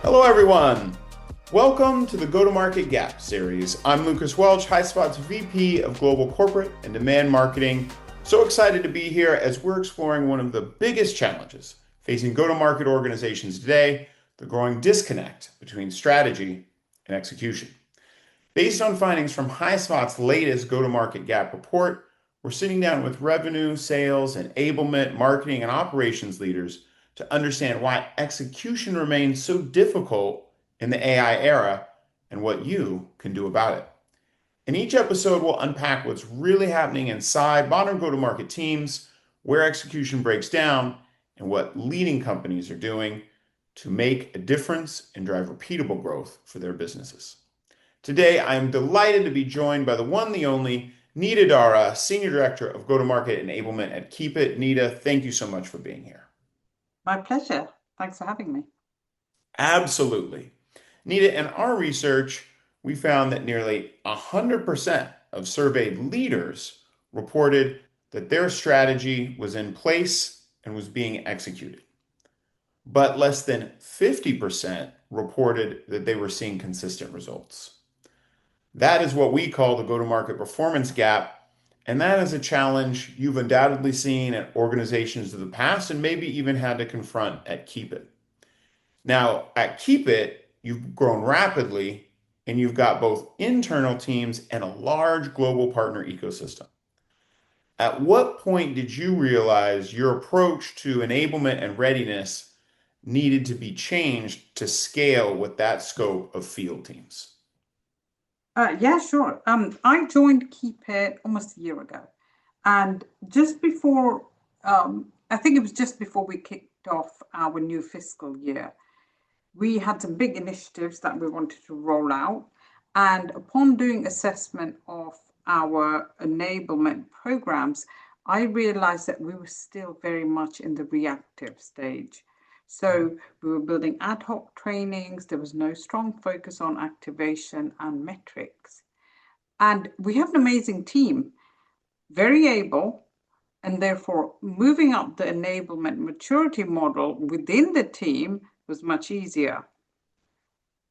Hello, everyone. Welcome to the Go-to-Market Gap series. I'm Lucas Welch, HighSpot's VP of Global Corporate and Demand Marketing. So excited to be here as we're exploring one of the biggest challenges facing go-to-market organizations today, the growing disconnect between strategy and execution. Based on findings from HighSpot's latest Go-to-Market Gap report, we're sitting down with revenue, sales, enablement, marketing, and operations leaders to understand why execution remains so difficult in the AI era and what you can do about it. In each episode, we'll unpack what's really happening inside modern go-to-market teams, where execution breaks down, and what leading companies are doing to make a difference and drive repeatable growth for their businesses. Today, I am delighted to be joined by the one, the only, Nita Dara, Senior Director of Go-to-Market Enablement at KeepIT. Nita, thank you so much for being here. My pleasure. Thanks for having me. Absolutely. Nita, in our research, we found that nearly 100% of surveyed leaders reported that their strategy was in place and was being executed. But less than 50% reported that they were seeing consistent results. That is what we call the go-to-market performance gap. And that is a challenge you've undoubtedly seen at organizations of the past and maybe even had to confront at KeepIT. Now, at KeepIT, you've grown rapidly and you've got both internal teams and a large global partner ecosystem. At what point did you realize your approach to enablement and readiness needed to be changed to scale with that scope of field teams? Yeah, sure. I joined KeepIT almost a year ago. And just before, I think it was just before we kicked off our new fiscal year, we had some big initiatives that we wanted to roll out. And upon doing assessment of our enablement programs, I realized that we were still very much in the reactive stage. So we were building ad hoc trainings. There was no strong focus on activation and metrics. And we have an amazing team, very able, and therefore moving up the enablement maturity model within the team was much easier.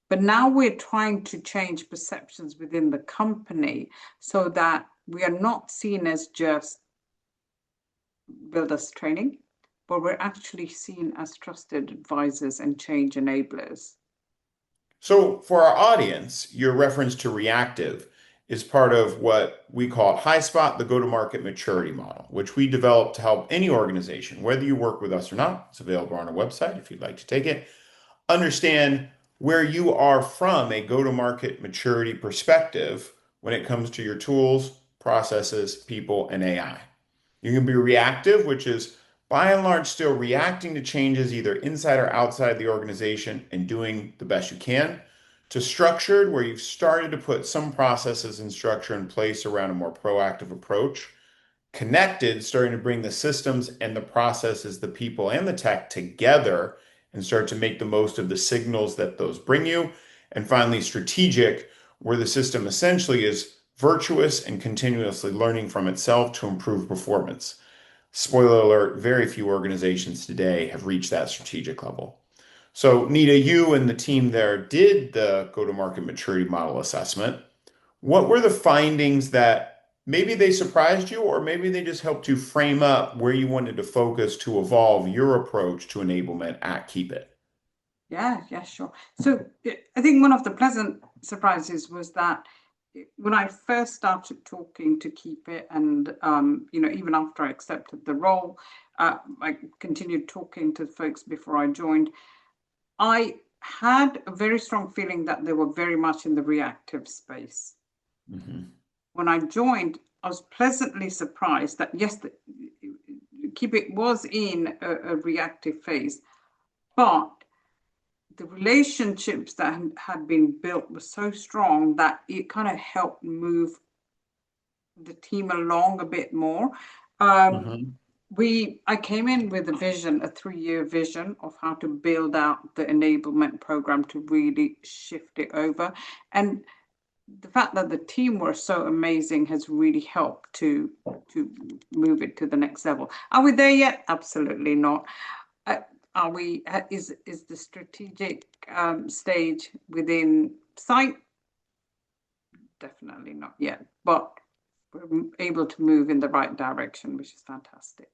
But now we're trying to change perceptions within the company so that we are not seen as just builders training, but we're actually seen as trusted advisors and change enablers. So, for our audience, your reference to reactive is part of what we call at HighSpot, the go-to-market maturity model, which we developed to help any organization, whether you work with us or not, it's available on our website if you'd like to take it, understand where you are from a go-to-market maturity perspective when it comes to your tools, processes, people, and AI. You can be reactive, which is by and large still reacting to changes either inside or outside the organization and doing the best you can, to structured, where you've started to put some processes and structure in place around a more proactive approach, connected, starting to bring the systems and the processes, the people and the tech together and start to make the most of the signals that those bring you, and finally strategic, where the system essentially is virtuous and continuously learning from itself to improve performance. Spoiler alert, very few organizations today have reached that strategic level. So, Nita, you and the team there did the go-to-market maturity model assessment. What were the findings that maybe they surprised you, or maybe they just helped you frame up where you wanted to focus to evolve your approach to enablement at KeepIT? Yeah, sure. So I think one of the pleasant surprises was that when I first started talking to KeepIT, and even after I accepted the role, I continued talking to folks before I joined. I had a very strong feeling that they were very much in the reactive space. Mm-hmm. When I joined, I was pleasantly surprised that yes, KeepIT was in a reactive phase, but the relationships that had been built were so strong that it kind of helped move the team along a bit more. I came in with a vision, a 3-year vision of how to build out the enablement program to really shift it over. And the fact that the team were so amazing has really helped to move it to the next level. Are we there yet? Absolutely not. are we, is the strategic stage within sight? Definitely not yet, but we're able to move in the right direction, which is fantastic.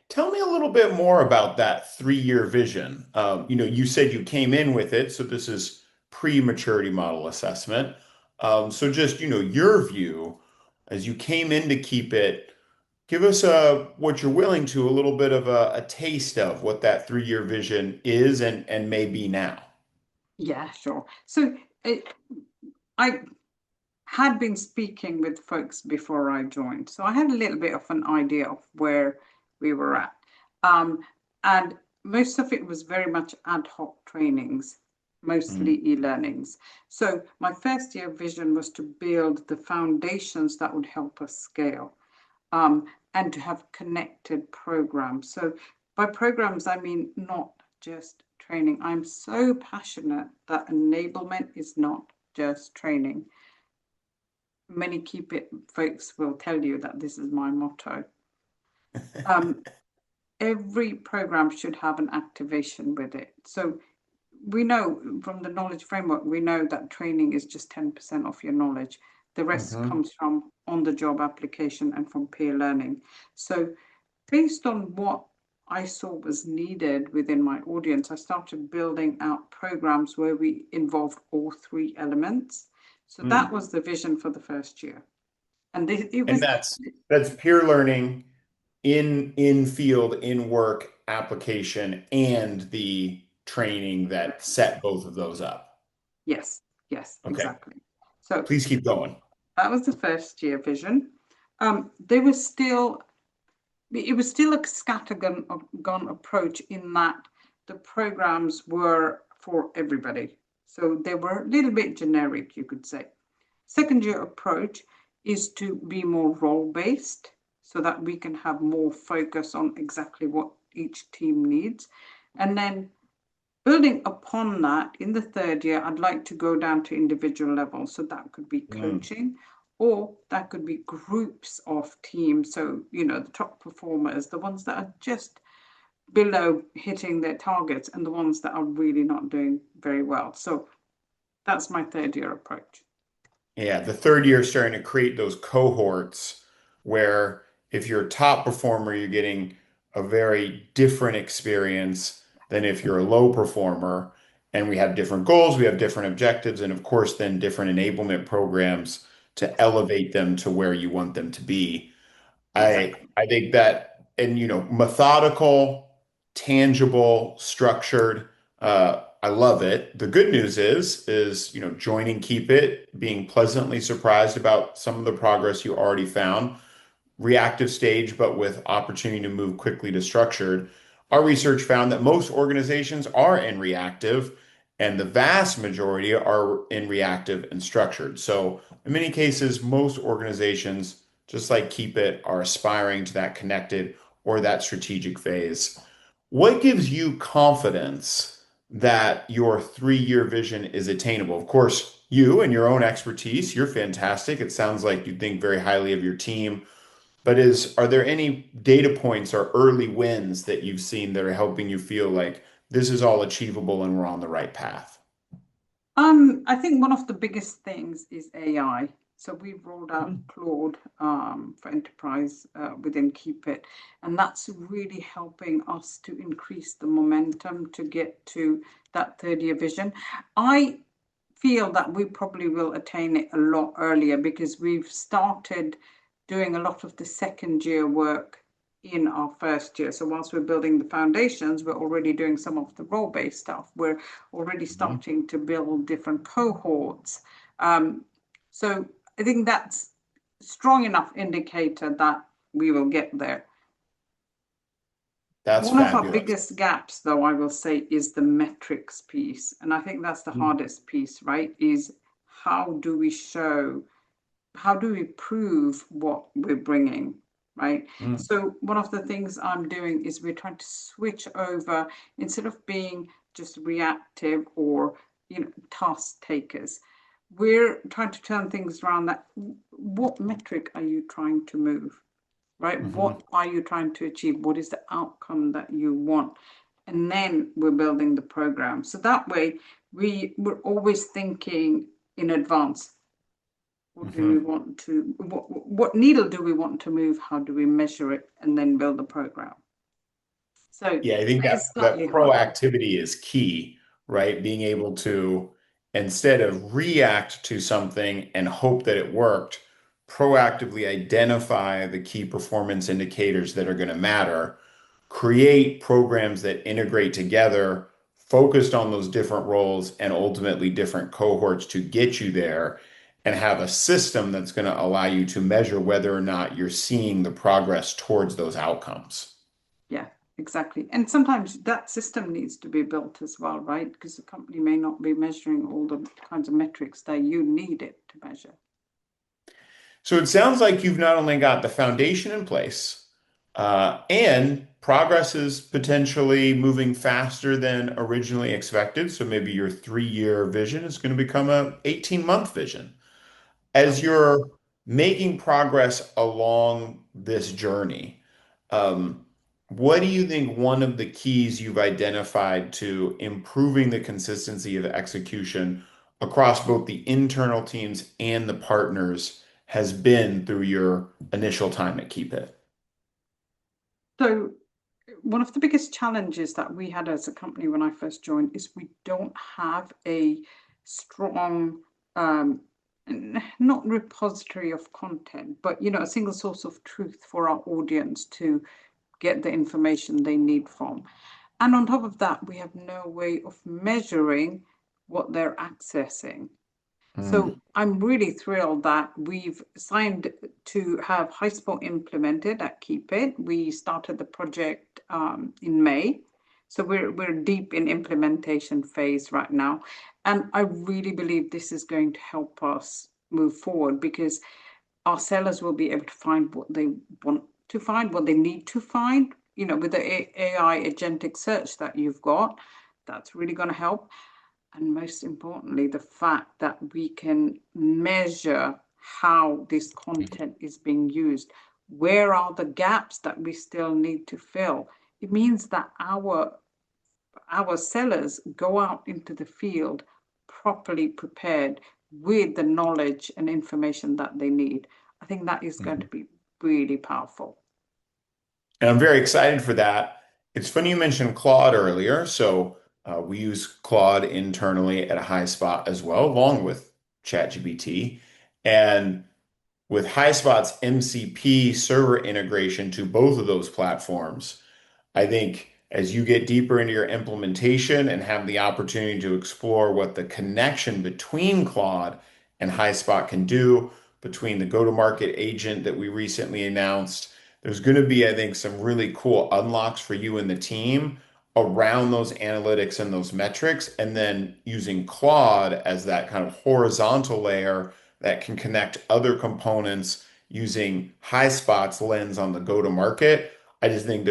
Tell me a little bit more about that 3-year vision. You said you came in with it, so this is pre-maturity model assessment. So just, your view as you came in to keep it, give us what you're willing to, a little bit of a taste of what that 3-year vision is and may be now. Yeah, sure. So I had been speaking with folks before I joined, so I had a little bit of an idea of where we were at. And most of it was very much ad hoc trainings, mostly e-learnings. So my first year vision was to build the foundations that would help us scale, and to have connected programs. So by programs, I mean not just training. I'm so passionate that enablement is not just training. Many KeepIT folks will tell you that this is my motto. Every program should have an activation with it. So we know from the knowledge framework, we know that training is just 10% of your knowledge. The rest Hmm. comes from on-the-job application and from peer learning. So based on what I saw was needed within my audience, I started building out programs where we involved all three elements. So that was the vision for the first year. And it And was, that's peer learning in field, in work application, and the training that set both of those up. yes, yes, Okay, exactly. So please keep going. that was the first year vision. There was still, it was still a scattergun approach in that the programs were for everybody. So they were a little bit generic, you could say. Second year approach is to be more role based so that we can have more focus on exactly what each team needs. And then building upon that, in the third year, I'd like to go down to individual level. So that could be coaching, or that could be groups of teams. So, the top performers, the ones that are just below hitting their targets, and the ones that are really not doing very well. So that's my third year approach. Yeah, the third year is starting to create those cohorts where if you're a top performer, you're getting a very different experience than if you're a low performer. And we have different goals, we have different objectives, and of course, then different enablement programs to elevate them to where you want them to be. Exactly. I think that, and methodical, tangible, structured. I love it. The good news is joining Keep It, being pleasantly surprised about some of the progress you already found, reactive stage, but with opportunity to move quickly to structured. Our research found that most organizations are in reactive, and the vast majority are in reactive and structured. So, in many cases, most organizations, just like Keep It, are aspiring to that connected or that strategic phase. What gives you confidence that your 3-year vision is attainable? Of course, you and your own expertise, you're fantastic. It sounds like you think very highly of your team. But are there any data points or early wins that you've seen that are helping you feel like this is all achievable and we're on the right path? I think one of the biggest things is AI. So we've rolled out Claude for enterprise within KeepIT, and that's really helping us to increase the momentum to get to that third year vision. I feel that we probably will attain it a lot earlier because we've started doing a lot of the second year work in our first year. So whilst we're building the foundations, we're already doing some of the role-based stuff. We're already starting to build different cohorts. So I think that's strong enough indicator that we will get there. That's One of our fabulous. biggest gaps, though, I will say, is the metrics piece. And I think that's the hardest piece, right? Is how do we prove what we're bringing, right? Mm. So one of the things I'm doing is we're trying to switch over, instead of being just reactive or task takers, we're trying to turn things around. That what metric are you trying to move, right? Mhm. What are you trying to achieve? What is the outcome that you want? and then we're building the program. So that way we're always thinking in advance. What do we want to, what needle do we want to move? How do we measure it? And then build the program. So Yeah, I think that it's that slightly harder. proactivity is key, right? Being able to, instead of react to something and hope that it worked, proactively identify the key performance indicators that are going to matter, create programs that integrate together, focused on those different roles and ultimately different cohorts to get you there, and have a system that's going to allow you to measure whether or not you're seeing the progress towards those outcomes. Yeah, exactly. And sometimes that system needs to be built as well, right? Because the company may not be measuring all the kinds of metrics that you need it to measure. So it sounds like you've not only got the foundation in place, and progress is potentially moving faster than originally expected. So maybe your 3-year vision is going to become a 18-month vision. As you're making progress along this journey, um, what do you think one of the keys you've identified to improving the consistency of execution across both the internal teams and the partners has been through your initial time at KeepIT? So one of the biggest challenges that we had as a company when I first joined is we don't have a strong, not repository of content, but a single source of truth for our audience to get the information they need from. And on top of that, we have no way of measuring what they're accessing. So Mm, I'm really thrilled that we've signed to have HighSpot implemented at KeepIT. We started the project in May. So we're deep in implementation phase right now. And I really believe this is going to help us move forward because our sellers will be able to find what they want to find, what they need to find, with the AI agentic search that you've got. That's really going to help. And most importantly, the fact that we can measure how this content is being used. Where are the gaps that we still need to fill? It means that our sellers go out into the field properly prepared with the knowledge and information that they need. I think that is going to mhm. be really powerful. And I'm very excited for that. It's funny you mentioned Claude earlier. So we use Claude internally at a high spot as well, along with ChatGPT. And with HighSpot's MCP server integration to both of those platforms, I think as you get deeper into your implementation and have the opportunity to explore what the connection between Claude and HighSpot can do, between the go-to-market agent that we recently announced, there's going to be, I think, some really cool unlocks for you and the team around those analytics and those metrics, and then using Claude as that kind of horizontal layer that can connect other components using HighSpot's lens on the go-to-market. I just think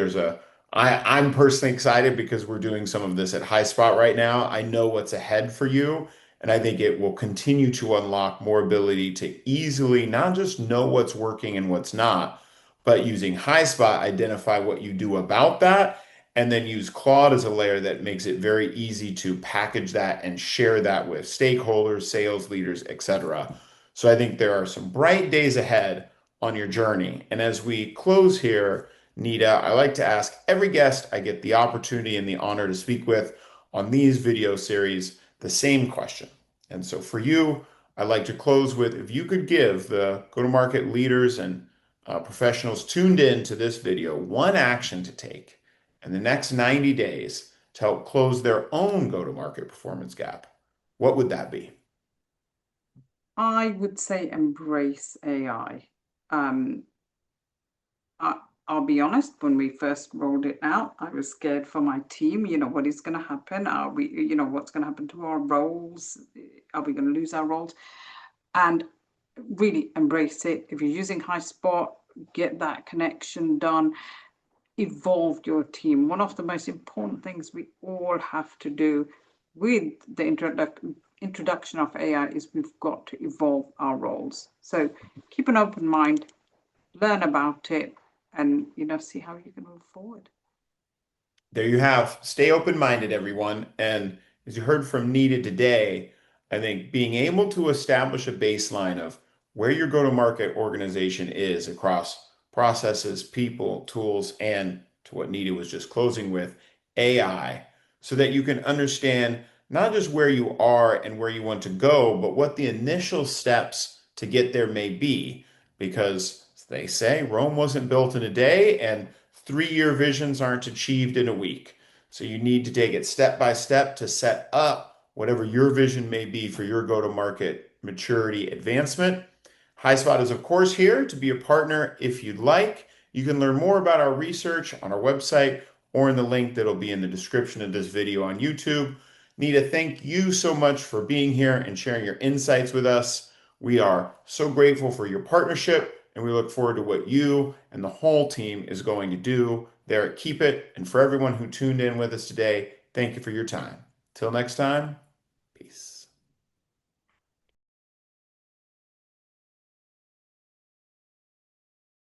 I'm personally excited because we're doing some of this at High Spot right now. I know what's ahead for you, and I think it will continue to unlock more ability to easily not just know what's working and what's not, but using High Spot, identify what you do about that, and then use Claude as a layer that makes it very easy to package that and share that with stakeholders, sales leaders, etc. So I think there are some bright days ahead on your journey. And as we close here, Nita, I like to ask every guest I get the opportunity and the honor to speak with on these video series the same question. And so for you, I'd like to close with if you could give the go-to-market leaders and professionals tuned in to this video one action to take in the next 90 days to help close their own go-to-market performance gap, what would that be? I would say embrace AI. Um, I, I'll be honest, when we first rolled it out, I was scared for my team. What is going to happen? Are we, what's going to happen to our roles? Are we going to lose our roles? And really embrace it. If you're using HighSpot, get that connection done. Evolve your team. One of the most important things we all have to do with the introduction of AI is we've got to evolve our roles. So keep an open mind, learn about it, and see how you can move forward. there you have. Stay open-minded, everyone. And as you heard from Nita today, I think being able to establish a baseline of where your go-to-market organization is across processes, people, tools, and to what Nita was just closing with, AI, so that you can understand not just where you are and where you want to go, but what the initial steps to get there may be. Because they say Rome wasn't built in a day, and 3-year visions aren't achieved in a week. So you need to take it step by step to set up whatever your vision may be for your go-to-market maturity advancement. HighSpot is, of course, here to be a partner if you'd like. You can learn more about our research on our website or in the link that'll be in the description of this video on YouTube. Nita, thank you so much for being here and sharing your insights with us. We are so grateful for your partnership, and we look forward to what you and the whole team is going to do there at Keep It. And for everyone who tuned in with us today, thank you for your time. Till next time.